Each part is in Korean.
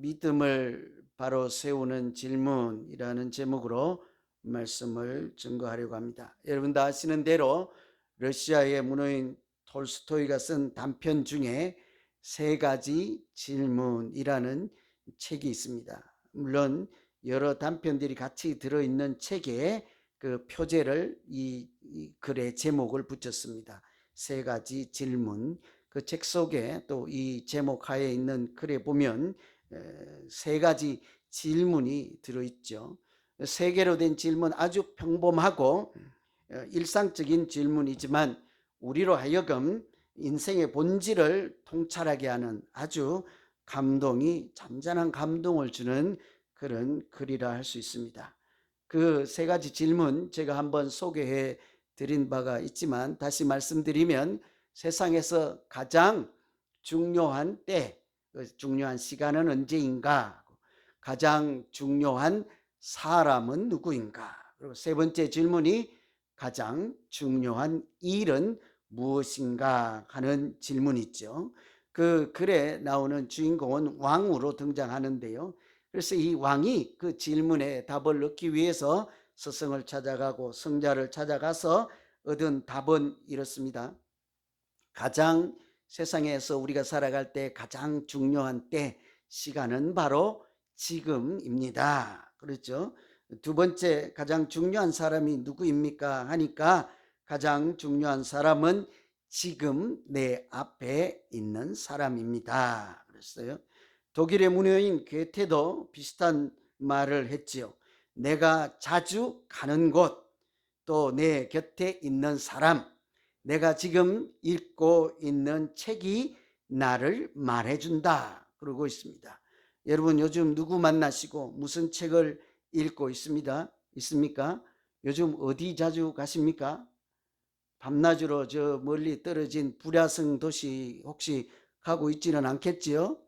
믿음을 바로 세우는 질문이라는 제목으로 말씀을 증거하려고 합니다. 여러분 다 아시는 대로 러시아의 문호인 톨스토이가 쓴 단편 중에 세 가지 질문이라는 책이 있습니다. 물론 여러 단편들이 같이 들어있는 책에 그 표제를 이 글의 제목을 붙였습니다. 세 가지 질문. 그 책 속에 또 이 제목 하에 있는 글에 보면 세 가지 질문이 들어있죠. 세 개로 된 질문, 아주 평범하고 일상적인 질문이지만 우리로 하여금 인생의 본질을 통찰하게 하는 아주 감동이 잔잔한 감동을 주는 그런 글이라 할 수 있습니다. 그 세 가지 질문 제가 한번 소개해 드린 바가 있지만 다시 말씀드리면, 세상에서 가장 중요한 때, 중요한 시간은 언제인가? 가장 중요한 사람은 누구인가? 그리고 세 번째 질문이 가장 중요한 일은 무엇인가 하는 질문이죠. 그 글에 나오는 주인공은 왕으로 등장하는데요. 그래서 이 왕이 그 질문에 답을 얻기 위해서 스승을 찾아가고 성자를 찾아가서 얻은 답은 이렇습니다. 가장 세상에서 우리가 살아갈 때 가장 중요한 때, 시간은 바로 지금입니다. 그렇죠? 두 번째, 가장 중요한 사람이 누구입니까 하니까 가장 중요한 사람은 지금 내 앞에 있는 사람입니다. 그랬어요. 독일의 문효인 괴테도 비슷한 말을 했지요. 내가 자주 가는 곳, 또 내 곁에 있는 사람, 내가 지금 읽고 있는 책이 나를 말해준다 그러고 있습니다. 여러분 요즘 누구 만나시고 무슨 책을 읽고 있습니까? 요즘 어디 자주 가십니까? 밤낮으로 저 멀리 떨어진 불야성 도시 혹시 가고 있지는 않겠지요?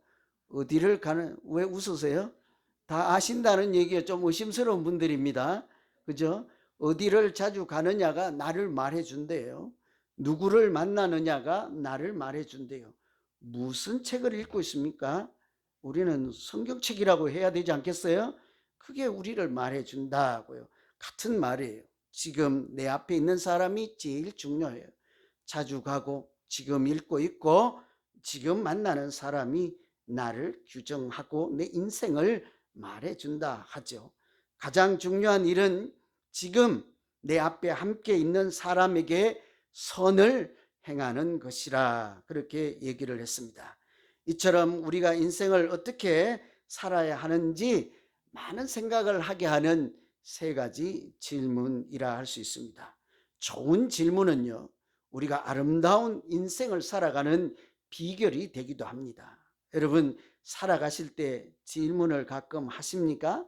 어디를 가는, 왜 웃으세요? 다 아신다는 얘기가 좀 의심스러운 분들입니다. 그죠? 어디를 자주 가느냐가 나를 말해준대요. 누구를 만나느냐가 나를 말해준대요. 무슨 책을 읽고 있습니까? 우리는 성경책이라고 해야 되지 않겠어요? 그게 우리를 말해준다고요. 같은 말이에요. 지금 내 앞에 있는 사람이 제일 중요해요. 자주 가고 지금 읽고 있고 지금 만나는 사람이 나를 규정하고 내 인생을 말해준다 하죠. 가장 중요한 일은 지금 내 앞에 함께 있는 사람에게 선을 행하는 것이라, 그렇게 얘기를 했습니다. 이처럼 우리가 인생을 어떻게 살아야 하는지 많은 생각을 하게 하는 세 가지 질문이라 할 수 있습니다. 좋은 질문은요, 우리가 아름다운 인생을 살아가는 비결이 되기도 합니다. 여러분 살아가실 때 질문을 가끔 하십니까?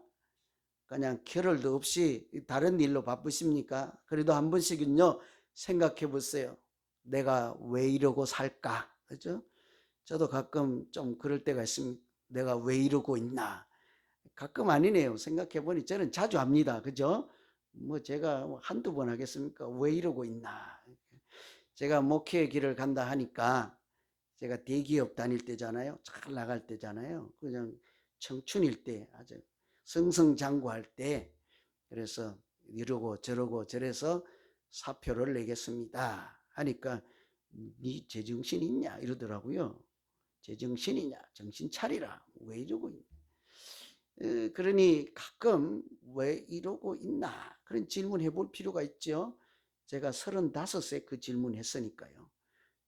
그냥 겨를도 없이 다른 일로 바쁘십니까? 그래도 한 번씩은요 생각해 보세요. 내가 왜 이러고 살까? 그죠? 저도 가끔 좀 그럴 때가 있습니다. 내가 왜 이러고 있나? 가끔 아니네요. 생각해 보니 저는 자주 합니다. 그죠? 뭐 제가 한두 번 하겠습니까? 왜 이러고 있나? 제가 목회의 길을 간다 하니까, 제가 대기업 다닐 때잖아요. 잘 나갈 때잖아요. 그냥 청춘일 때, 아주 승승장구할 때, 그래서 이러고 저러고 저래서 사표를 내겠습니다 하니까, 네 제정신 있냐 이러더라고요. 제정신이냐, 정신 차리라, 왜 이러고 있냐. 그러니 가끔 왜 이러고 있나 그런 질문 해볼 필요가 있죠. 제가 35세 그 질문 했으니까요.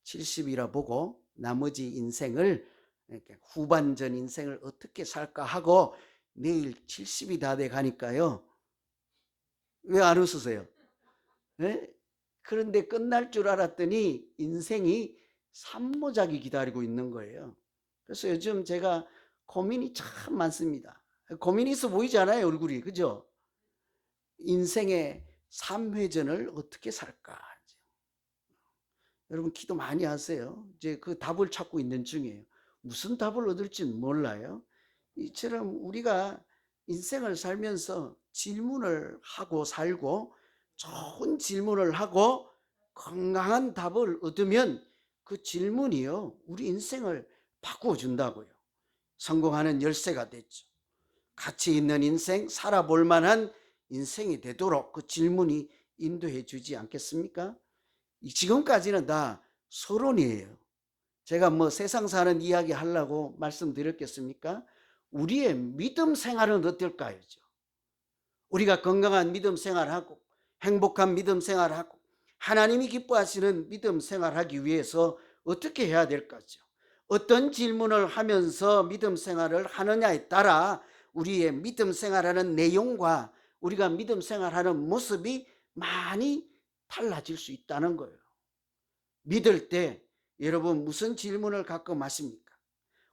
70이라 보고 나머지 인생을, 이렇게 후반전 인생을 어떻게 살까 하고 내일 70이 다 돼 가니까요. 왜 안 웃으세요? 네? 그런데 끝날 줄 알았더니 인생이 산모작이 기다리고 있는 거예요. 그래서 요즘 제가 고민이 참 많습니다. 고민이 있어 보이지 않아요, 얼굴이. 그죠? 인생의 3회전을 어떻게 살까? 여러분 기도 많이 하세요. 이제 그 답을 찾고 있는 중이에요. 무슨 답을 얻을지는 몰라요. 이처럼 우리가 인생을 살면서 질문을 하고 살고, 좋은 질문을 하고 건강한 답을 얻으면 그 질문이요 우리 인생을 바꾸어 준다고요. 성공하는 열쇠가 됐죠. 가치 있는 인생, 살아볼 만한 인생이 되도록 그 질문이 인도해 주지 않겠습니까? 지금까지는 다 서론이에요. 제가 뭐 세상 사는 이야기 하려고 말씀드렸겠습니까? 우리의 믿음 생활은 어떨까요? 우리가 건강한 믿음 생활하고 행복한 믿음 생활하고 하나님이 기뻐하시는 믿음 생활하기 위해서 어떻게 해야 될까죠? 어떤 질문을 하면서 믿음 생활을 하느냐에 따라 우리의 믿음 생활하는 내용과 우리가 믿음 생활하는 모습이 많이 달라질 수 있다는 거예요. 믿을 때 여러분 무슨 질문을 가끔 하십니까?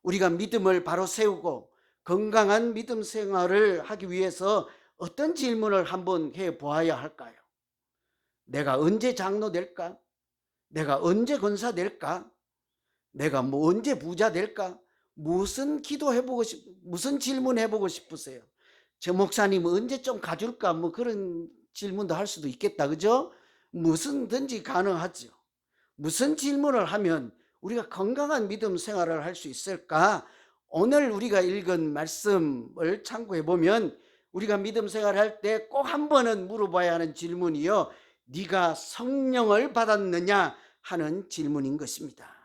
우리가 믿음을 바로 세우고 건강한 믿음 생활을 하기 위해서 어떤 질문을 한번 해 보아야 할까요? 내가 언제 장로 될까? 내가 언제 권사 될까? 내가 뭐 언제 부자 될까? 무슨 무슨 질문 해보고 싶으세요? 저 목사님 언제 좀 가줄까? 뭐 그런 질문도 할 수도 있겠다. 그죠? 무슨든지 가능하죠. 무슨 질문을 하면 우리가 건강한 믿음 생활을 할 수 있을까? 오늘 우리가 읽은 말씀을 참고해 보면 우리가 믿음 생활할 때 꼭 한 번은 물어봐야 하는 질문이요. 네가 성령을 받았느냐 하는 질문인 것입니다.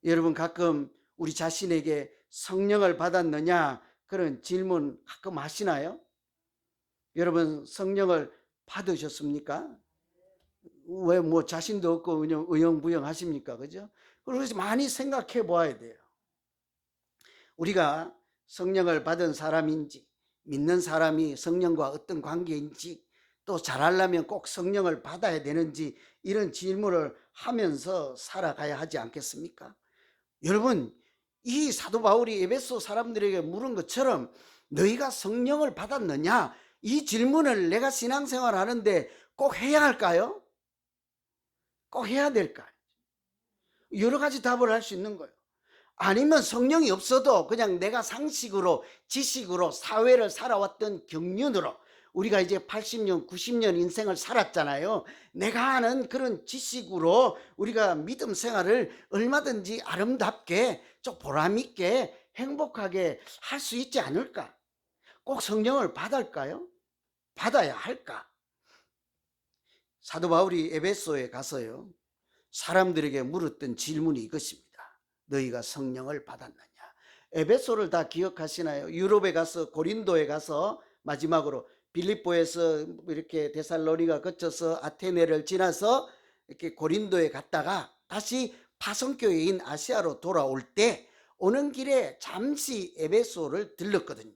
여러분 가끔 우리 자신에게 성령을 받았느냐 그런 질문 가끔 하시나요? 여러분 성령을 받으셨습니까? 왜 뭐 자신도 없고 그냥 의형부영 하십니까? 그죠? 그래서 많이 생각해 보아야 돼요. 우리가 성령을 받은 사람인지 믿는 사람이 성령과 어떤 관계인지 또 잘하려면 꼭 성령을 받아야 되는지 이런 질문을 하면서 살아가야 하지 않겠습니까? 여러분 이 사도 바울이 에베소 사람들에게 물은 것처럼 너희가 성령을 받았느냐 이 질문을 내가 신앙생활 하는데 꼭 해야 할까요? 꼭 해야 될까요? 여러 가지 답을 할 수 있는 거예요. 아니면 성령이 없어도 그냥 내가 상식으로 지식으로 사회를 살아왔던 경륜으로 우리가 이제 80년 90년 인생을 살았잖아요. 내가 아는 그런 지식으로 우리가 믿음 생활을 얼마든지 아름답게 좀 보람있게 행복하게 할 수 있지 않을까? 꼭 성령을 받을까요? 받아야 할까? 사도 바울이 에베소에 가서요 사람들에게 물었던 질문이 이것입니다. 너희가 성령을 받았느냐? 에베소를 다 기억하시나요? 유럽에 가서 고린도에 가서 마지막으로 빌립보에서 이렇게 데살로니가 거쳐서 아테네를 지나서 이렇게 고린도에 갔다가 다시 파송교회인 아시아로 돌아올 때 오는 길에 잠시 에베소를 들렀거든요.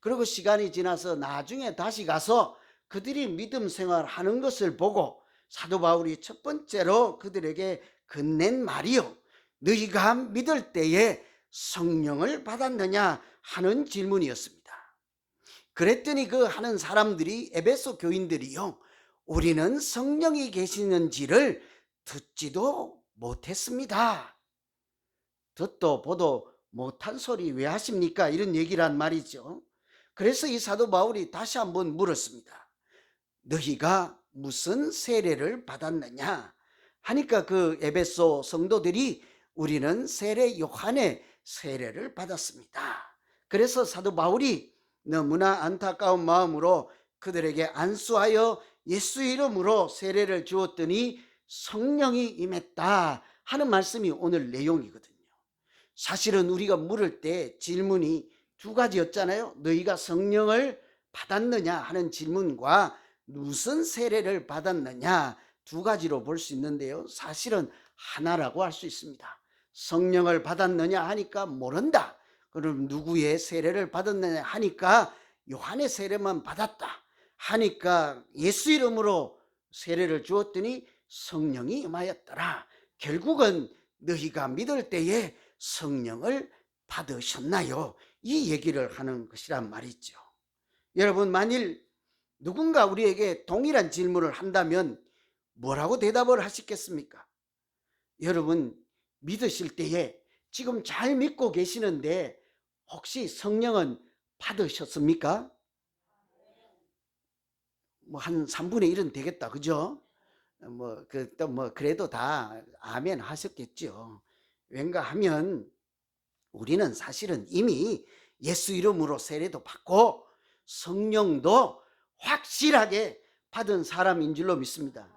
그리고 시간이 지나서 나중에 다시 가서 그들이 믿음 생활하는 것을 보고 사도 바울이 첫 번째로 그들에게 건넨 말이요. 너희가 믿을 때에 성령을 받았느냐 하는 질문이었습니다. 그랬더니 그 하는 사람들이 에베소 교인들이요. 우리는 성령이 계시는지를 듣지도 못했습니다. 듣도 보도 못한 소리 왜 하십니까? 이런 얘기란 말이죠. 그래서 이 사도 바울이 다시 한번 물었습니다. 너희가 무슨 세례를 받았느냐 하니까 그 에베소 성도들이 우리는 세례 요한의 세례를 받았습니다. 그래서 사도 바울이 너무나 안타까운 마음으로 그들에게 안수하여 예수 이름으로 세례를 주었더니 성령이 임했다 하는 말씀이 오늘 내용이거든요. 사실은 우리가 물을 때 질문이 두 가지였잖아요. 너희가 성령을 받았느냐 하는 질문과 무슨 세례를 받았느냐 두 가지로 볼 수 있는데요. 사실은 하나라고 할 수 있습니다. 성령을 받았느냐 하니까 모른다. 그럼 누구의 세례를 받았느냐 하니까 요한의 세례만 받았다 하니까 예수 이름으로 세례를 주었더니 성령이 임하였더라. 결국은 너희가 믿을 때에 성령을 받으셨나요? 이 얘기를 하는 것이란 말이죠. 여러분 만일 누군가 우리에게 동일한 질문을 한다면 뭐라고 대답을 하시겠습니까? 여러분 믿으실 때에 지금 잘 믿고 계시는데 혹시 성령은 받으셨습니까? 뭐 한 3분의 1은 되겠다. 그죠? 그래도 다 아멘 하셨겠죠. 왠가 하면 우리는 사실은 이미 예수 이름으로 세례도 받고 성령도 확실하게 받은 사람인 줄로 믿습니다.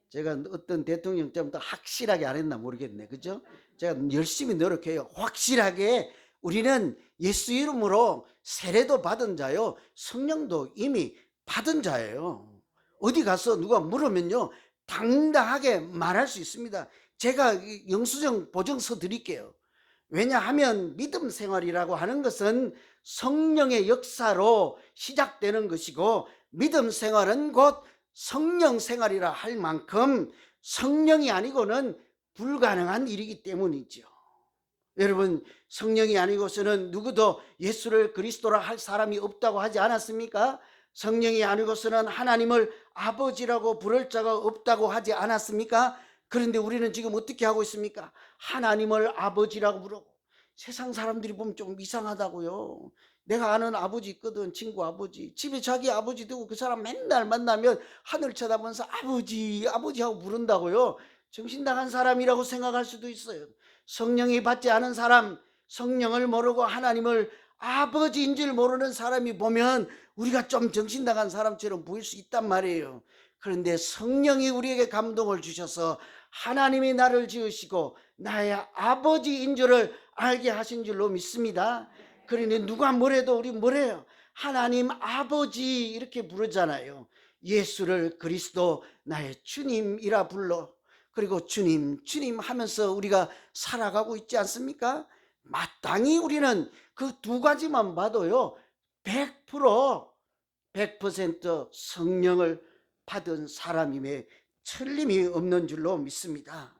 제가 어떤 대통령 때부터 확실하게 안 했나 모르겠네. 그죠? 제가 열심히 노력해요. 확실하게 우리는 예수 이름으로 세례도 받은 자요, 성령도 이미 받은 자예요. 어디 가서 누가 물으면요, 당당하게 말할 수 있습니다. 제가 영수증 보증서 드릴게요. 왜냐하면 믿음 생활이라고 하는 것은 성령의 역사로 시작되는 것이고, 믿음 생활은 곧 성령 생활이라 할 만큼 성령이 아니고는 불가능한 일이기 때문이죠. 여러분, 성령이 아니고서는 누구도 예수를 그리스도라 할 사람이 없다고 하지 않았습니까? 성령이 아니고서는 하나님을 아버지라고 부를 자가 없다고 하지 않았습니까? 그런데 우리는 지금 어떻게 하고 있습니까? 하나님을 아버지라고 부르고. 세상 사람들이 보면 좀 이상하다고요. 내가 아는 아버지 있거든, 친구 아버지. 집에 자기 아버지 두고 그 사람 맨날 만나면 하늘 쳐다보면서 아버지 아버지 하고 부른다고요. 정신 나간 사람이라고 생각할 수도 있어요. 성령이 받지 않은 사람, 성령을 모르고 하나님을 아버지인 줄 모르는 사람이 보면 우리가 좀 정신 나간 사람처럼 보일 수 있단 말이에요. 그런데 성령이 우리에게 감동을 주셔서 하나님이 나를 지으시고 나의 아버지인 줄을 알게 하신 줄로 믿습니다. 그러니 누가 뭐래도 우리 뭐래요? 하나님 아버지 이렇게 부르잖아요. 예수를 그리스도 나의 주님이라 불러. 그리고 주님 주님 하면서 우리가 살아가고 있지 않습니까? 마땅히 우리는 그 두 가지만 봐도요, 100% 성령을 받은 사람임에 틀림이 없는 줄로 믿습니다.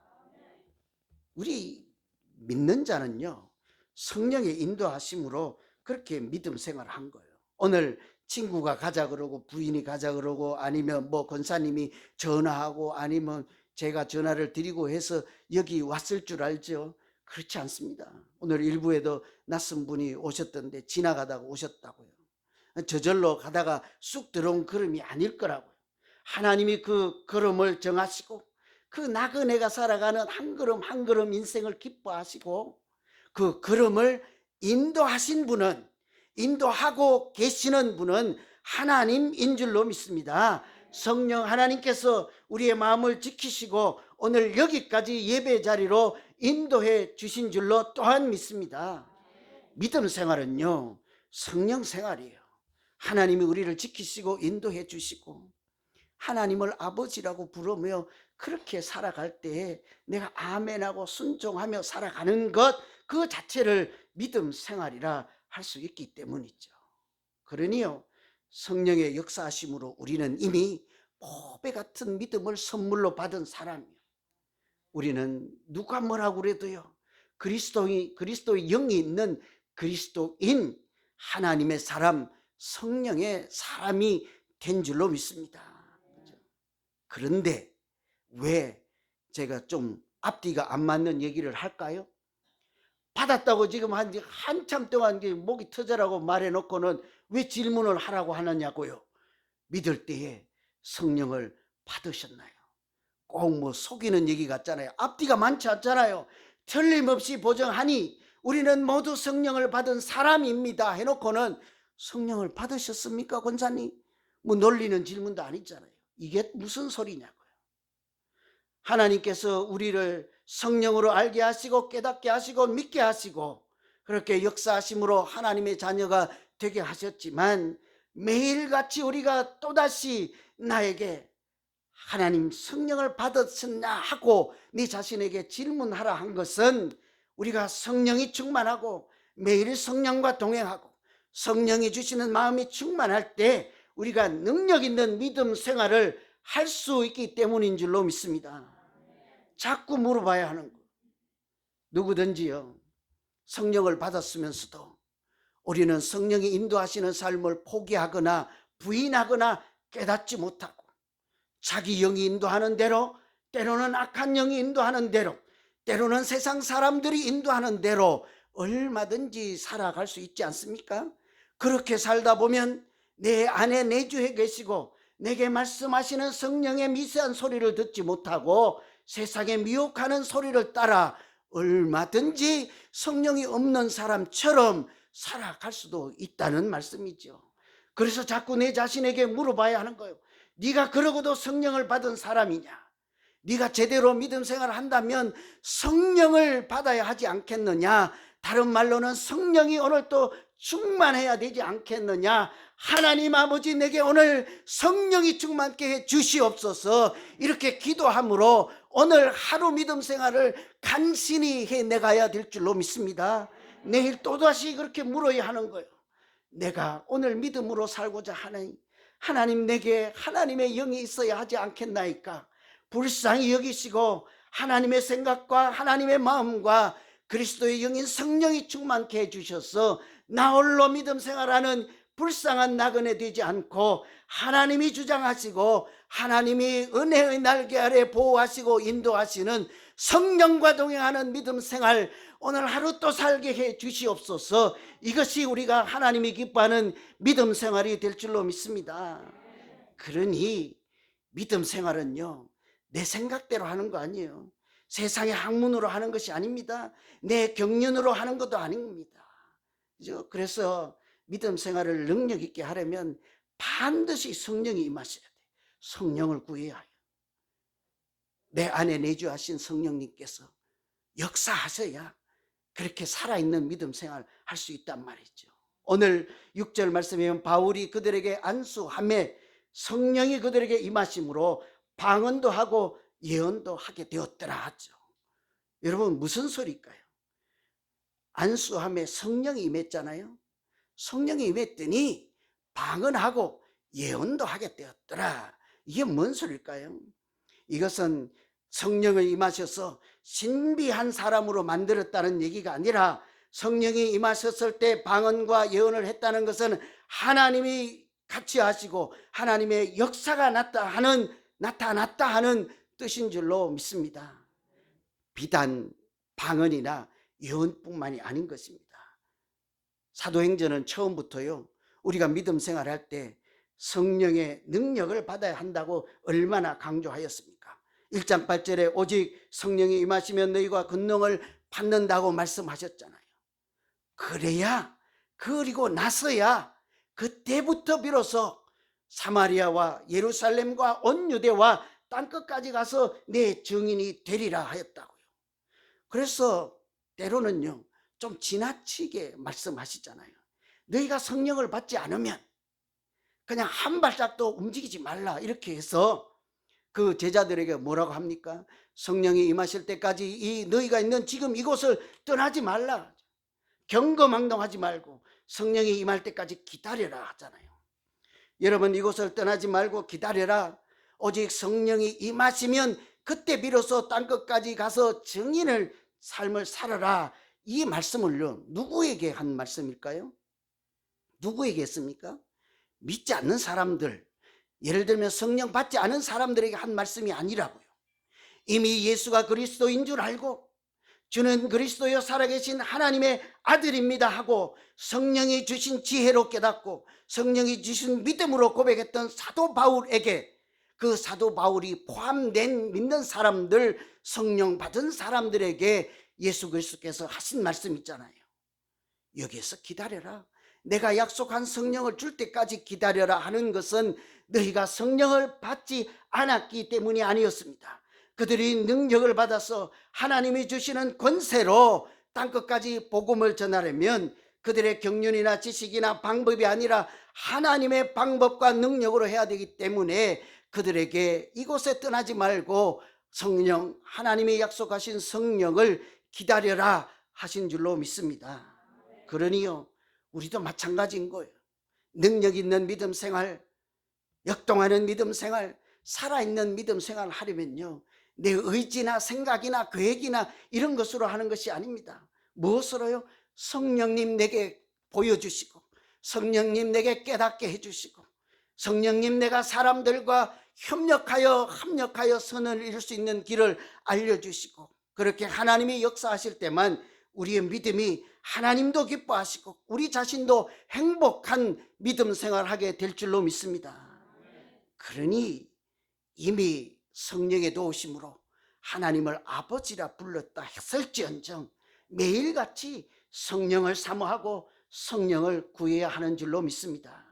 우리 믿는 자는요, 성령의 인도하심으로 그렇게 믿음 생활을 한 거예요. 오늘 친구가 가자 그러고 부인이 가자 그러고 아니면 뭐 권사님이 전화하고 아니면 제가 전화를 드리고 해서 여기 왔을 줄 알죠? 그렇지 않습니다. 오늘 일부에도 낯선 분이 오셨던데 지나가다가 오셨다고요. 저절로 가다가 쑥 들어온 걸음이 아닐 거라고요. 하나님이 그 걸음을 정하시고 그 나그네가 살아가는 한 걸음 한 걸음 인생을 기뻐하시고 그 걸음을 인도하신 분은, 인도하고 계시는 분은 하나님인 줄로 믿습니다. 성령 하나님께서 우리의 마음을 지키시고 오늘 여기까지 예배 자리로 인도해 주신 줄로 또한 믿습니다. 믿음 생활은요, 성령 생활이에요. 하나님이 우리를 지키시고 인도해 주시고 하나님을 아버지라고 부르며 그렇게 살아갈 때 내가 아멘하고 순종하며 살아가는 것, 그 자체를 믿음 생활이라 할 수 있기 때문이죠. 그러니요, 성령의 역사하심으로 우리는 이미 보배 같은 믿음을 선물로 받은 사람이요, 우리는 누가 뭐라고 그래도요, 그리스도의 영이 있는 그리스도인 하나님의 사람, 성령의 사람이 된 줄로 믿습니다. 그런데 왜 제가 좀 앞뒤가 안 맞는 얘기를 할까요? 받았다고 지금 한참 동안 목이 터져라고 말해놓고는 왜 질문을 하라고 하느냐고요. 믿을 때에 성령을 받으셨나요? 꼭 뭐 속이는 얘기 같잖아요. 앞뒤가 많지 않잖아요. 틀림없이 보정하니 우리는 모두 성령을 받은 사람입니다 해놓고는 성령을 받으셨습니까 권사님? 뭐 놀리는 질문도 아니잖아요. 이게 무슨 소리냐고요. 하나님께서 우리를 성령으로 알게 하시고 깨닫게 하시고 믿게 하시고 그렇게 역사하심으로 하나님의 자녀가 되게 하셨지만, 매일같이 우리가 또다시 나에게 하나님 성령을 받았었냐 하고 네 자신에게 질문하라 한 것은, 우리가 성령이 충만하고 매일 성령과 동행하고 성령이 주시는 마음이 충만할 때 우리가 능력 있는 믿음 생활을 할 수 있기 때문인 줄로 믿습니다. 자꾸 물어봐야 하는 거. 누구든지요, 성령을 받았으면서도 우리는 성령이 인도하시는 삶을 포기하거나 부인하거나 깨닫지 못하고 자기 영이 인도하는 대로, 때로는 악한 영이 인도하는 대로, 때로는 세상 사람들이 인도하는 대로 얼마든지 살아갈 수 있지 않습니까? 그렇게 살다 보면 내 안에 내주해 계시고 내게 말씀하시는 성령의 미세한 소리를 듣지 못하고 세상에 미혹하는 소리를 따라 얼마든지 성령이 없는 사람처럼 살아갈 수도 있다는 말씀이죠. 그래서 자꾸 내 자신에게 물어봐야 하는 거예요. 네가 그러고도 성령을 받은 사람이냐? 네가 제대로 믿음 생활을 한다면 성령을 받아야 하지 않겠느냐? 다른 말로는 성령이 오늘 또 충만해야 되지 않겠느냐? 하나님 아버지, 내게 오늘 성령이 충만케 해 주시옵소서. 이렇게 기도함으로 오늘 하루 믿음 생활을 간신히 해내가야 될 줄로 믿습니다. 내일 또다시 그렇게 물어야 하는 거예요. 내가 오늘 믿음으로 살고자 하나니 하나님, 내게 하나님의 영이 있어야 하지 않겠나이까? 불쌍히 여기시고 하나님의 생각과 하나님의 마음과 그리스도의 영인 성령이 충만케 해주셔서 나 홀로 믿음 생활하는 불쌍한 나그네 되지 않고 하나님이 주장하시고 하나님이 은혜의 날개 아래 보호하시고 인도하시는 성령과 동행하는 믿음 생활 오늘 하루 또 살게 해 주시옵소서. 이것이 우리가 하나님이 기뻐하는 믿음 생활이 될 줄로 믿습니다. 그러니 믿음 생활은요, 내 생각대로 하는 거 아니에요. 세상의 학문으로 하는 것이 아닙니다. 내 경륜으로 하는 것도 아닙니다. 그래서 믿음 생활을 능력 있게 하려면 반드시 성령이 임하셔야 돼요. 성령을 구해야 해요. 내 안에 내주하신 성령님께서 역사하셔야 그렇게 살아있는 믿음 생활을 할 수 있단 말이죠. 오늘 6절 말씀에 보면 바울이 그들에게 안수하매 성령이 그들에게 임하심으로 방언도 하고 예언도 하게 되었더라 하죠. 여러분, 무슨 소리일까요? 안수함에 성령이 임했잖아요. 성령이 임했더니 방언하고 예언도 하게 되었더라. 이게 뭔 소리일까요? 이것은 성령을 임하셔서 신비한 사람으로 만들었다는 얘기가 아니라 성령이 임하셨을 때 방언과 예언을 했다는 것은 하나님이 같이 하시고 하나님의 역사가 나타났다 하는 뜻인 줄로 믿습니다. 비단 방언이나 예언뿐만이 아닌 것입니다. 사도행전은 처음부터요, 우리가 믿음 생활할 때 성령의 능력을 받아야 한다고 얼마나 강조하였습니까? 1장 8절에 오직 성령이 임하시면 너희가 권능을 받는다고 말씀하셨잖아요. 그래야, 그리고 나서야 그때부터 비로소 사마리아와 예루살렘과 온 유대와 땅끝까지 가서 내 증인이 되리라 하였다고요. 그래서 때로는요, 좀 지나치게 말씀하시잖아요. 너희가 성령을 받지 않으면 그냥 한 발짝도 움직이지 말라, 이렇게 해서 그 제자들에게 뭐라고 합니까? 성령이 임하실 때까지 이 너희가 있는 지금 이곳을 떠나지 말라, 경거망동하지 말고 성령이 임할 때까지 기다려라 하잖아요. 여러분, 이곳을 떠나지 말고 기다려라. 오직 성령이 임하시면 그때 비로소 땅끝까지 가서 증인을 삶을 살아라. 이 말씀을요, 누구에게 한 말씀일까요? 누구에게 했습니까? 믿지 않는 사람들, 예를 들면 성령 받지 않은 사람들에게 한 말씀이 아니라고요. 이미 예수가 그리스도인 줄 알고 주는 그리스도여 살아계신 하나님의 아들입니다 하고 성령이 주신 지혜로 깨닫고 성령이 주신 믿음으로 고백했던 사도 바울에게, 그 사도 바울이 포함된 믿는 사람들, 성령 받은 사람들에게 예수 그리스도께서 하신 말씀 있잖아요. 여기에서 기다려라, 내가 약속한 성령을 줄 때까지 기다려라 하는 것은 너희가 성령을 받지 않았기 때문이 아니었습니다. 그들이 능력을 받아서 하나님이 주시는 권세로 땅끝까지 복음을 전하려면 그들의 경륜이나 지식이나 방법이 아니라 하나님의 방법과 능력으로 해야 되기 때문에 그들에게 이곳에 떠나지 말고 성령, 하나님이 약속하신 성령을 기다려라 하신 줄로 믿습니다. 그러니요, 우리도 마찬가지인 거예요. 능력 있는 믿음 생활, 역동하는 믿음 생활, 살아있는 믿음 생활을 하려면요, 내 의지나 생각이나 계획이나 이런 것으로 하는 것이 아닙니다. 무엇으로요? 성령님 내게 보여주시고 성령님 내게 깨닫게 해주시고 성령님 내가 사람들과 합력하여 선을 이룰 수 있는 길을 알려주시고, 그렇게 하나님이 역사하실 때만 우리의 믿음이 하나님도 기뻐하시고 우리 자신도 행복한 믿음 생활하게 될 줄로 믿습니다. 그러니 이미 성령의 도우심으로 하나님을 아버지라 불렀다 했을지언정 매일같이 성령을 사모하고 성령을 구해야 하는 줄로 믿습니다.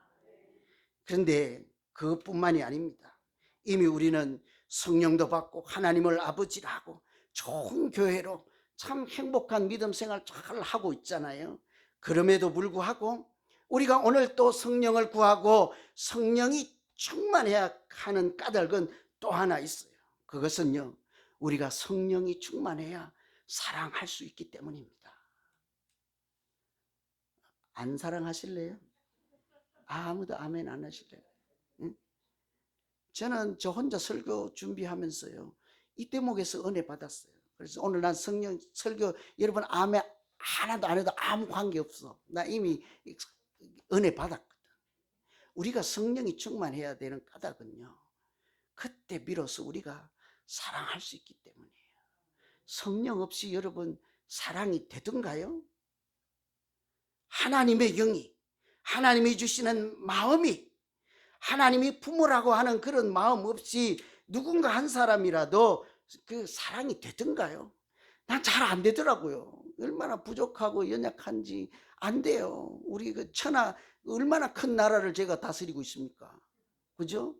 그런데 그것뿐만이 아닙니다. 이미 우리는 성령도 받고 하나님을 아버지라 하고 좋은 교회로 참 행복한 믿음 생활 잘 하고 있잖아요. 그럼에도 불구하고 우리가 오늘 또 성령을 구하고 성령이 충만해야 하는 까닭은 또 하나 있어요. 그것은요, 우리가 성령이 충만해야 사랑할 수 있기 때문입니다. 안 사랑하실래요? 아무도 아멘 안 하실래요? 응? 저는 저 혼자 설교 준비하면서요, 이 대목에서 은혜 받았어요. 그래서 오늘 난 성령 설교 여러분 아멘 하나도 안 해도 아무 관계없어. 나 이미 은혜 받았거든. 우리가 성령이 충만해야 되는 까닭은요, 그때 비로소 우리가 사랑할 수 있기 때문이에요. 성령 없이 여러분 사랑이 되던가요? 하나님의 영이, 하나님이 주시는 마음이, 하나님이 품으라고 하는 그런 마음 없이 누군가 한 사람이라도 그 사랑이 되던가요? 난 잘 안 되더라고요. 얼마나 부족하고 연약한지 안 돼요. 우리 그 천하 얼마나 큰 나라를 제가 다스리고 있습니까? 그죠?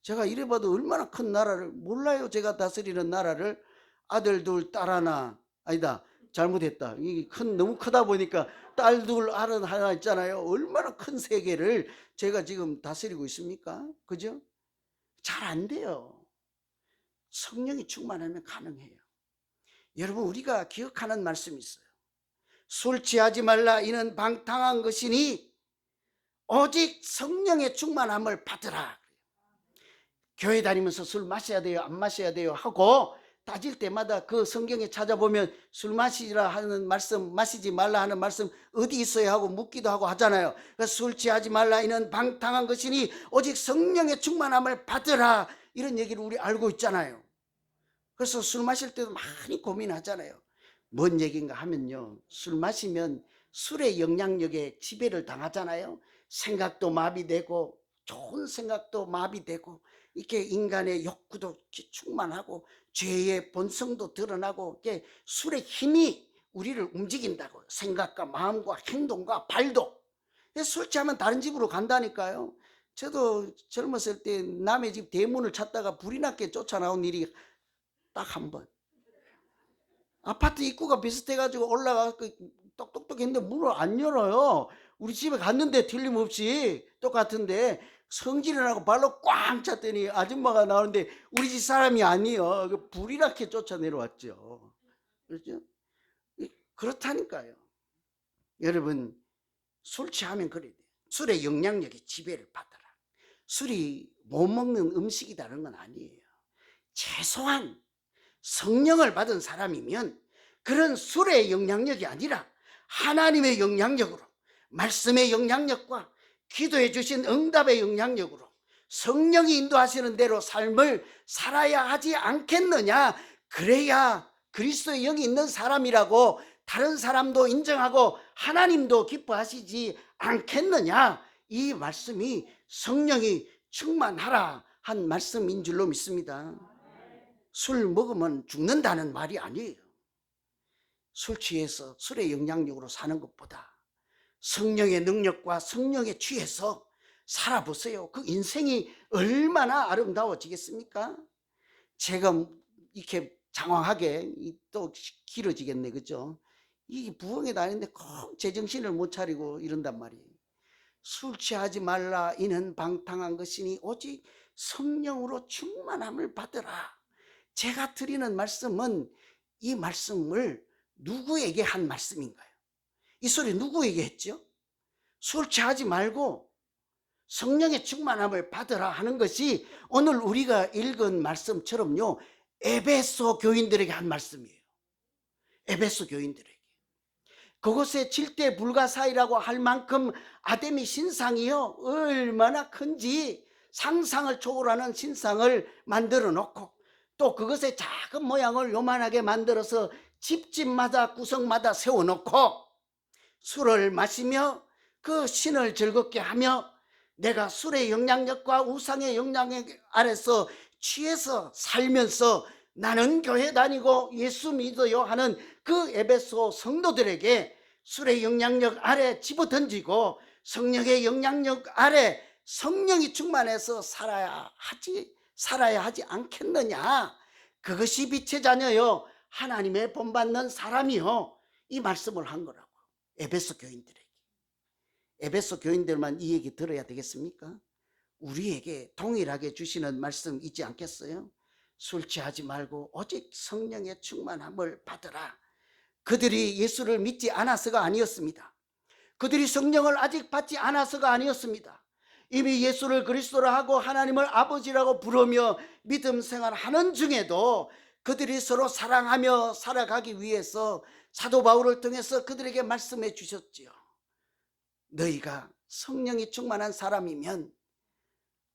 제가 이래봐도 얼마나 큰 나라를 몰라요. 제가 다스리는 나라를. 아들 둘, 딸 하나. 아니다, 잘못했다. 이게 너무 크다 보니까 딸 둘, 아들 하나 있잖아요. 얼마나 큰 세계를 제가 지금 다스리고 있습니까? 그죠? 잘 안 돼요. 성령이 충만하면 가능해요. 여러분, 우리가 기억하는 말씀이 있어요. 술 취하지 말라, 이는 방탕한 것이니 오직 성령의 충만함을 받으라. 교회 다니면서 술 마셔야 돼요, 안 마셔야 돼요 하고 따질 때마다 그 성경에 찾아보면 술 마시라 하는 말씀, 마시지 말라 하는 말씀 어디 있어야 하고 묻기도 하고 하잖아요. 그래서 술 취하지 말라, 이는 방탕한 것이니 오직 성령의 충만함을 받으라, 이런 얘기를 우리 알고 있잖아요. 그래서 술 마실 때도 많이 고민하잖아요. 뭔 얘기인가 하면요, 술 마시면 술의 영향력에 지배를 당하잖아요. 생각도 마비되고 좋은 생각도 마비되고 이렇게 인간의 욕구도 충만하고 죄의 본성도 드러나고 이렇게 술의 힘이 우리를 움직인다고. 생각과 마음과 행동과 발도. 술 취하면 다른 집으로 간다니까요. 저도 젊었을 때 남의 집 대문을 찾다가 불이 났게 쫓아나온 일이 딱 한 번. 아파트 입구가 비슷해가지고 올라가서 똑똑똑 했는데 문을 안 열어요. 우리 집에 갔는데 틀림없이 똑같은데 성질을 하고 발로 꽝 찼더니 아줌마가 나오는데 우리 집 사람이 아니에요. 불이 나게 쫓아 내려왔죠. 그렇죠? 그렇다니까요. 여러분, 술 취하면 그래야 돼요. 술의 영향력이 지배를 받아라. 술이 못 먹는 음식이라는 건 아니에요. 최소한 성령을 받은 사람이면 그런 술의 영향력이 아니라 하나님의 영향력으로, 말씀의 영향력과 기도해 주신 응답의 영향력으로 성령이 인도하시는 대로 삶을 살아야 하지 않겠느냐. 그래야 그리스도의 영이 있는 사람이라고 다른 사람도 인정하고 하나님도 기뻐하시지 않겠느냐. 이 말씀이 성령이 충만하라 한 말씀인 줄로 믿습니다. 술 먹으면 죽는다는 말이 아니에요. 술 취해서 술의 영향력으로 사는 것보다 성령의 능력과 성령에 취해서 살아보세요. 그 인생이 얼마나 아름다워지겠습니까? 제가 이렇게 장황하게 또 길어지겠네, 그죠? 이 부흥회 다니는데 꼭 제정신을 못 차리고 이런단 말이에요. 술 취하지 말라, 이는 방탕한 것이니 오직 성령으로 충만함을 받으라. 제가 드리는 말씀은 이 말씀을 누구에게 한 말씀인가요? 이 소리 누구에게 했죠? 술 취하지 말고 성령의 충만함을 받으라 하는 것이 오늘 우리가 읽은 말씀처럼요, 에베소 교인들에게 한 말씀이에요. 에베소 교인들에게. 그곳에 칠대 불가사의라고 할 만큼 아데미 신상이요, 얼마나 큰지 상상을 초월하는 신상을 만들어 놓고 또 그것의 작은 모양을 요만하게 만들어서 집집마다 구석마다 세워놓고 술을 마시며 그 신을 즐겁게 하며 내가 술의 영향력과 우상의 영향력 아래서 취해서 살면서 나는 교회 다니고 예수 믿어요 하는 그 에베소 성도들에게 술의 영향력 아래 집어던지고 성령의 영향력 아래 성령이 충만해서 살아야 하지 않겠느냐. 그것이 빛의 자녀요 하나님의 본받는 사람이요. 이 말씀을 한 거라고. 에베소 교인들에게. 에베소 교인들만 이 얘기 들어야 되겠습니까? 우리에게 동일하게 주시는 말씀 있지 않겠어요? 술 취하지 말고 오직 성령의 충만함을 받으라. 그들이 예수를 믿지 않아서가 아니었습니다. 그들이 성령을 아직 받지 않아서가 아니었습니다. 이미 예수를 그리스도로 하고 하나님을 아버지라고 부르며 믿음 생활하는 중에도 그들이 서로 사랑하며 살아가기 위해서 사도 바울을 통해서 그들에게 말씀해 주셨지요. 너희가 성령이 충만한 사람이면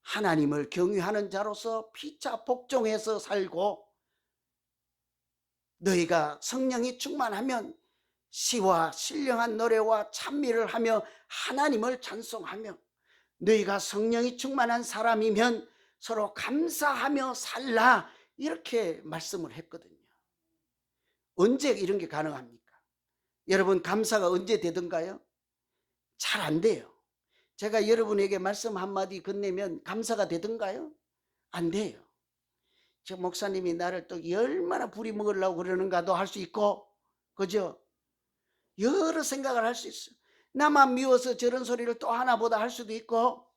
하나님을 경외하는 자로서 피차 복종해서 살고, 너희가 성령이 충만하면 시와 신령한 노래와 찬미를 하며 하나님을 찬송하며, 너희가 성령이 충만한 사람이면 서로 감사하며 살라, 이렇게 말씀을 했거든요. 언제 이런 게 가능합니까? 여러분, 감사가 언제 되던가요? 잘 안 돼요. 제가 여러분에게 말씀 한마디 건네면 감사가 되던가요? 안 돼요. 저 목사님이 나를 또 얼마나 부리먹으려고 그러는가도 할 수 있고, 그죠? 여러 생각을 할 수 있어요. 나만 미워서 저런 소리를 또 하나보다 할 수도 있고,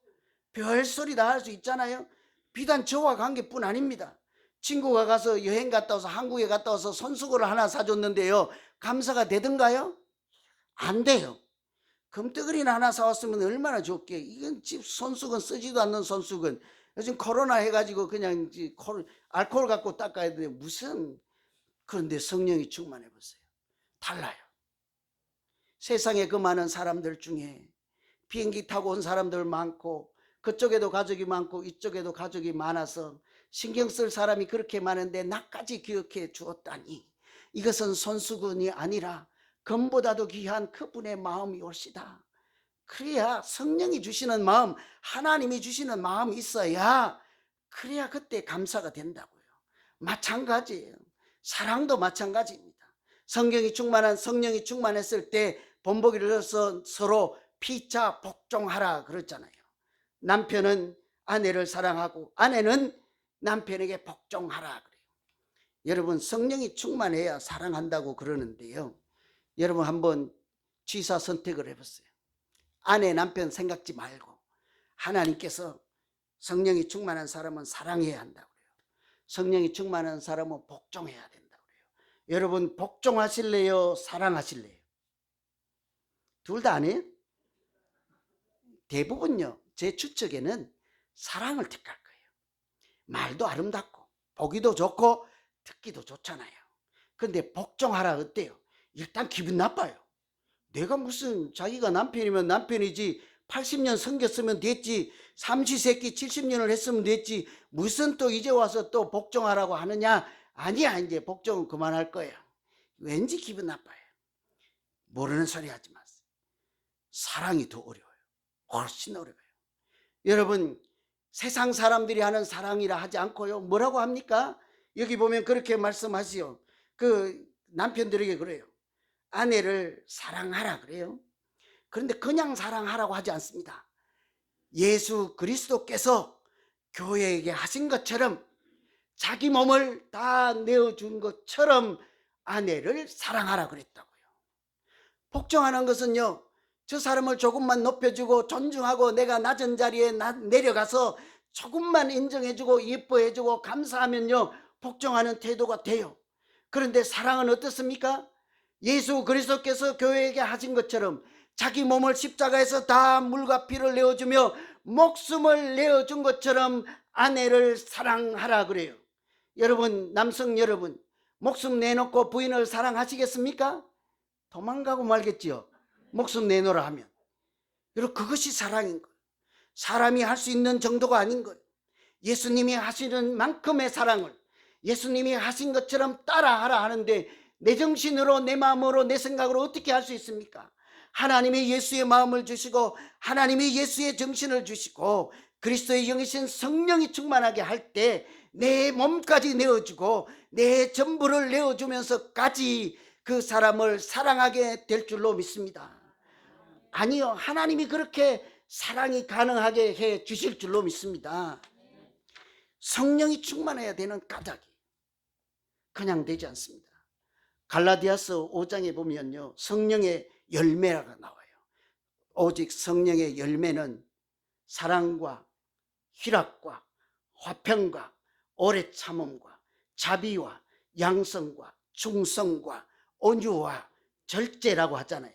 별소리 다 할 수 있잖아요. 비단 저와 관계뿐 아닙니다. 친구가 가서 여행 갔다 와서 한국에 갔다 와서 손수건을 하나 사줬는데요, 감사가 되던가요? 안 돼요. 금덩어리나 하나 사왔으면 얼마나 좋게. 이건 집 손수건, 쓰지도 않는 손수건. 요즘 코로나 해가지고 그냥 알코올 갖고 닦아야 되는데 무슨. 그런데 성령이 충만해 보세요. 달라요. 세상에 그 많은 사람들 중에 비행기 타고 온 사람들 많고, 그쪽에도 가족이 많고 이쪽에도 가족이 많아서 신경 쓸 사람이 그렇게 많은데 나까지 기억해 주었다니, 이것은 손수건이 아니라 금보다도 귀한 그분의 마음이 올시다. 그래야 성령이 주시는 마음, 하나님이 주시는 마음이 있어야, 그래야 그때 감사가 된다고요. 마찬가지예요. 사랑도 마찬가지입니다. 성령이 충만했을 때 본보기를 해서 서로 피차 복종하라 그랬잖아요. 남편은 아내를 사랑하고 아내는 남편에게 복종하라 그래요. 여러분, 성령이 충만해야 사랑한다고 그러는데요, 여러분 한번 취사 선택을 해보세요. 아내 남편 생각지 말고 하나님께서 성령이 충만한 사람은 사랑해야 한다고 그래요. 성령이 충만한 사람은 복종해야 된다고 그래요. 여러분, 복종하실래요? 사랑하실래요? 둘 다 안 해요? 대부분요, 제 추측에는 사랑을 택할 거예요. 말도 아름답고 보기도 좋고 듣기도 좋잖아요. 그런데 복종하라 어때요? 일단 기분 나빠요. 내가 무슨, 자기가 남편이면 남편이지 80년 섬겼으면 됐지, 삼시세끼 70년을 했으면 됐지, 무슨 또 이제 와서 또 복종하라고 하느냐. 아니야, 이제 복종은 그만할 거야. 왠지 기분 나빠요. 모르는 소리 하지 마세요. 사랑이 더 어려워요. 훨씬 어려워요. 여러분, 세상 사람들이 하는 사랑이라 하지 않고요, 뭐라고 합니까? 여기 보면 그렇게 말씀하시요. 그 남편들에게 그래요. 아내를 사랑하라 그래요. 그런데 그냥 사랑하라고 하지 않습니다. 예수 그리스도께서 교회에게 하신 것처럼, 자기 몸을 다 내어준 것처럼 아내를 사랑하라 그랬다고요. 복종하는 것은요, 저 사람을 조금만 높여주고 존중하고 내가 낮은 자리에 내려가서 조금만 인정해주고 예뻐해주고 감사하면요, 복종하는 태도가 돼요. 그런데 사랑은 어떻습니까? 예수 그리스도께서 교회에게 하신 것처럼 자기 몸을 십자가에서 다 물과 피를 내어주며 목숨을 내어준 것처럼 아내를 사랑하라 그래요. 여러분, 남성 여러분, 목숨 내놓고 부인을 사랑하시겠습니까? 도망가고 말겠지요. 목숨 내놓으라 하면. 여러분, 그것이 사랑인 거예요. 사람이 할 수 있는 정도가 아닌 거예요. 예수님이 하시는 만큼의 사랑을 예수님이 하신 것처럼 따라하라 하는데, 내 정신으로 내 마음으로 내 생각으로 어떻게 할 수 있습니까? 하나님이 예수의 마음을 주시고 하나님이 예수의 정신을 주시고 그리스도의 영이신 성령이 충만하게 할 때 내 몸까지 내어주고 내 전부를 내어주면서까지 그 사람을 사랑하게 될 줄로 믿습니다. 아니요, 하나님이 그렇게 사랑이 가능하게 해 주실 줄로 믿습니다. 성령이 충만해야 되는 까닭이 그냥 되지 않습니다. 갈라디아서 5장에 보면요, 성령의 열매가 나와요. 오직 성령의 열매는 사랑과 희락과 화평과 오래 참음과 자비와 양성과 충성과 온유와 절제라고 하잖아요.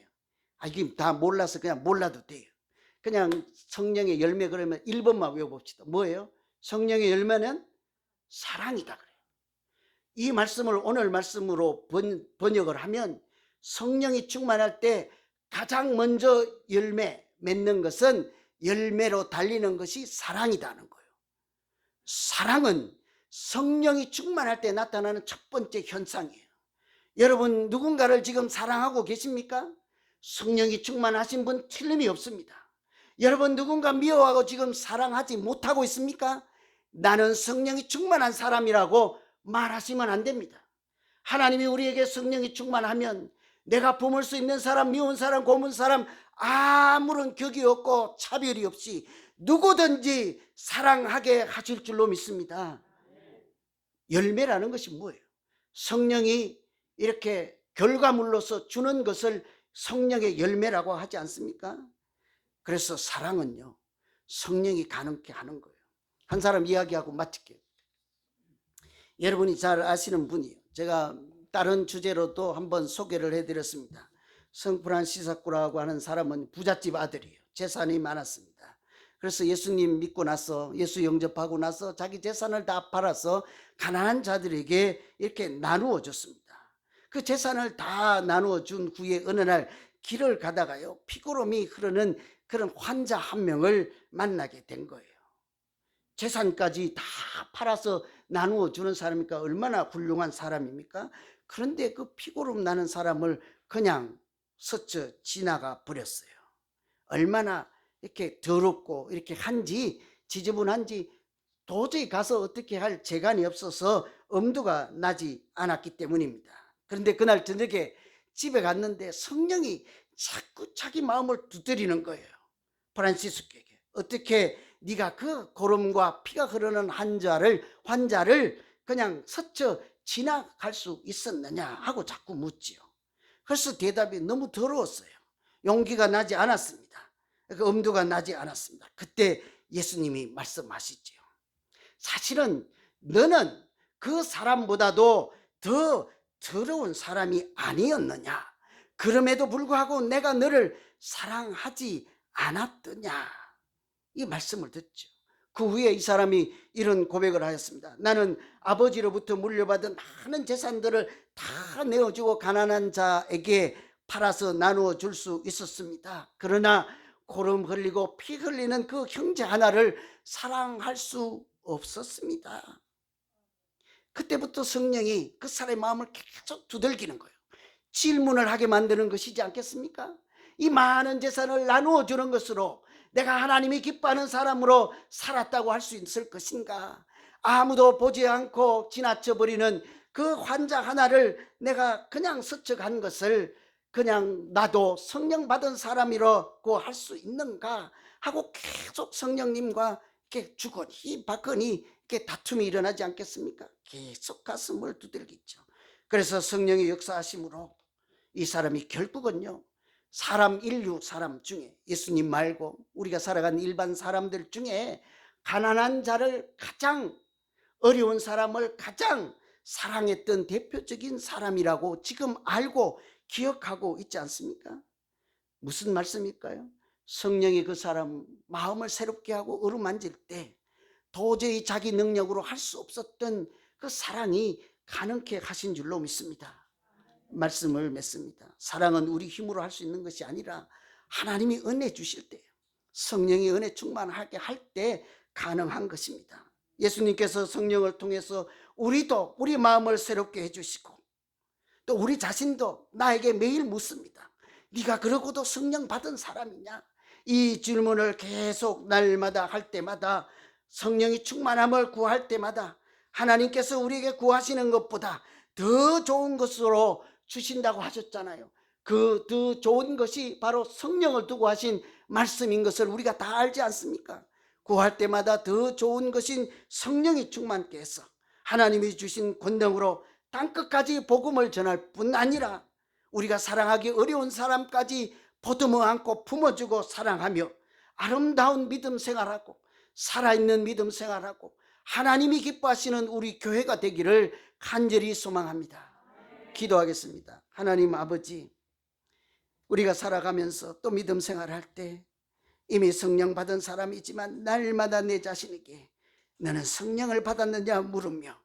이게 다 몰라서 그냥 몰라도 돼요. 그냥 성령의 열매 그러면 1번만 외워봅시다. 뭐예요? 성령의 열매는 사랑이다 그래요. 이 말씀을 오늘 말씀으로 번역을 하면 성령이 충만할 때 가장 먼저 열매 맺는 것은 열매로 달리는 것이 사랑이다는 거예요. 사랑은 성령이 충만할 때 나타나는 첫 번째 현상이에요. 여러분 누군가를 지금 사랑하고 계십니까? 성령이 충만하신 분 틀림이 없습니다. 여러분 누군가 미워하고 지금 사랑하지 못하고 있습니까? 나는 성령이 충만한 사람이라고 말하시면 안 됩니다. 하나님이 우리에게 성령이 충만하면 내가 품을 수 있는 사람, 미운 사람, 고문 사람 아무런 격이 없고 차별이 없이 누구든지 사랑하게 하실 줄로 믿습니다. 열매라는 것이 뭐예요? 성령이 이렇게 결과물로서 주는 것을 성령의 열매라고 하지 않습니까? 그래서 사랑은요, 성령이 가능케 하는 거예요. 한 사람 이야기하고 마칠게요. 여러분이 잘 아시는 분이에요. 제가 다른 주제로도 한번 소개를 해드렸습니다. 성프란시스코라고 하는 사람은 부잣집 아들이에요. 재산이 많았습니다. 그래서 예수님 믿고 나서, 예수 영접하고 나서 자기 재산을 다 팔아서 가난한 자들에게 이렇게 나누어 줬습니다. 그 재산을 다 나누어 준 후에 어느 날 길을 가다가요, 피고름이 흐르는 그런 환자 한 명을 만나게 된 거예요. 재산까지 다 팔아서 나누어 주는 사람이니까 얼마나 훌륭한 사람입니까? 그런데 그 피고름 나는 사람을 그냥 스쳐 지나가 버렸어요. 얼마나 이렇게 더럽고 이렇게 한지, 지저분한지 도저히 가서 어떻게 할 재간이 없어서 엄두가 나지 않았기 때문입니다. 그런데 그날 저녁에 집에 갔는데 성령이 자꾸 자기 마음을 두드리는 거예요. 프란시스코에게. 어떻게 네가 그 고름과 피가 흐르는 환자를 그냥 스쳐 지나갈 수 있었느냐 하고 자꾸 묻지요. 그래서 대답이 너무 더러웠어요. 용기가 나지 않았습니다. 그 엄두가 나지 않았습니다. 그때 예수님이 말씀하시지요. 사실은 너는 그 사람보다도 더 더러운 사람이 아니었느냐. 그럼에도 불구하고 내가 너를 사랑하지 않았더냐. 이 말씀을 듣죠. 그 후에 이 사람이 이런 고백을 하였습니다. 나는 아버지로부터 물려받은 많은 재산들을 다 내어주고 가난한 자에게 팔아서 나누어 줄 수 있었습니다. 그러나 고름 흘리고 피 흘리는 그 형제 하나를 사랑할 수 없었습니다. 그때부터 성령이 그 사람의 마음을 계속 두들기는 거예요. 질문을 하게 만드는 것이지 않겠습니까? 이 많은 재산을 나누어 주는 것으로 내가 하나님이 기뻐하는 사람으로 살았다고 할 수 있을 것인가? 아무도 보지 않고 지나쳐버리는 그 환자 하나를 내가 그냥 스쳐간 것을 그냥 나도 성령 받은 사람이라고 할 수 있는가 하고 계속 성령님과 이렇게 주거니 받거니 이렇게 다툼이 일어나지 않겠습니까? 계속 가슴을 두들기죠. 그래서 성령의 역사하심으로 이 사람이 결국은요, 인류 사람 중에, 예수님 말고 우리가 살아가는 일반 사람들 중에 가난한 자를 가장, 어려운 사람을 가장 사랑했던 대표적인 사람이라고 지금 알고 기억하고 있지 않습니까? 무슨 말씀일까요? 성령이 그 사람 마음을 새롭게 하고 어루만질 때 도저히 자기 능력으로 할 수 없었던 그 사랑이 가능케 하신 줄로 믿습니다. 말씀을 맺습니다. 사랑은 우리 힘으로 할 수 있는 것이 아니라 하나님이 은혜 주실 때요, 성령이 은혜 충만하게 할 때 가능한 것입니다. 예수님께서 성령을 통해서 우리도 우리 마음을 새롭게 해주시고 또 우리 자신도 나에게 매일 묻습니다. 네가 그러고도 성령 받은 사람이냐? 이 질문을 계속 날마다 할 때마다, 성령이 충만함을 구할 때마다 하나님께서 우리에게 구하시는 것보다 더 좋은 것으로 주신다고 하셨잖아요. 그 더 좋은 것이 바로 성령을 두고 하신 말씀인 것을 우리가 다 알지 않습니까? 구할 때마다 더 좋은 것인 성령이 충만케 해서 하나님이 주신 권능으로 땅끝까지 복음을 전할 뿐 아니라 우리가 사랑하기 어려운 사람까지 보듬어 안고 품어주고 사랑하며 아름다운 믿음 생활하고 살아있는 믿음 생활하고 하나님이 기뻐하시는 우리 교회가 되기를 간절히 소망합니다. 기도하겠습니다. 하나님 아버지, 우리가 살아가면서 또 믿음 생활할 때 이미 성령 받은 사람이지만 날마다 내 자신에게 너는 성령을 받았느냐 물으며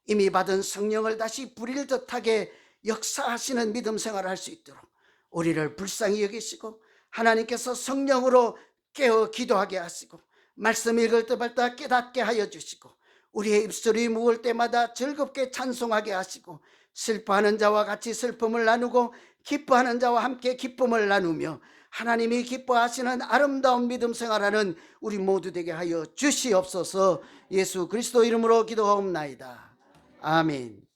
이미 받은 성령을 다시 부릴 듯하게 역사하시는 믿음 생활을 할 수 있도록 우리를 불쌍히 여기시고 하나님께서 성령으로 깨어 기도하게 하시고 말씀 읽을 때마다 깨닫게 하여 주시고 우리의 입술이 무을 때마다 즐겁게 찬송하게 하시고 슬퍼하는 자와 같이 슬픔을 나누고 기뻐하는 자와 함께 기쁨을 나누며 하나님이 기뻐하시는 아름다운 믿음 생활하는 우리 모두 되게 하여 주시옵소서. 예수 그리스도 이름으로 기도하옵나이다. 아멘.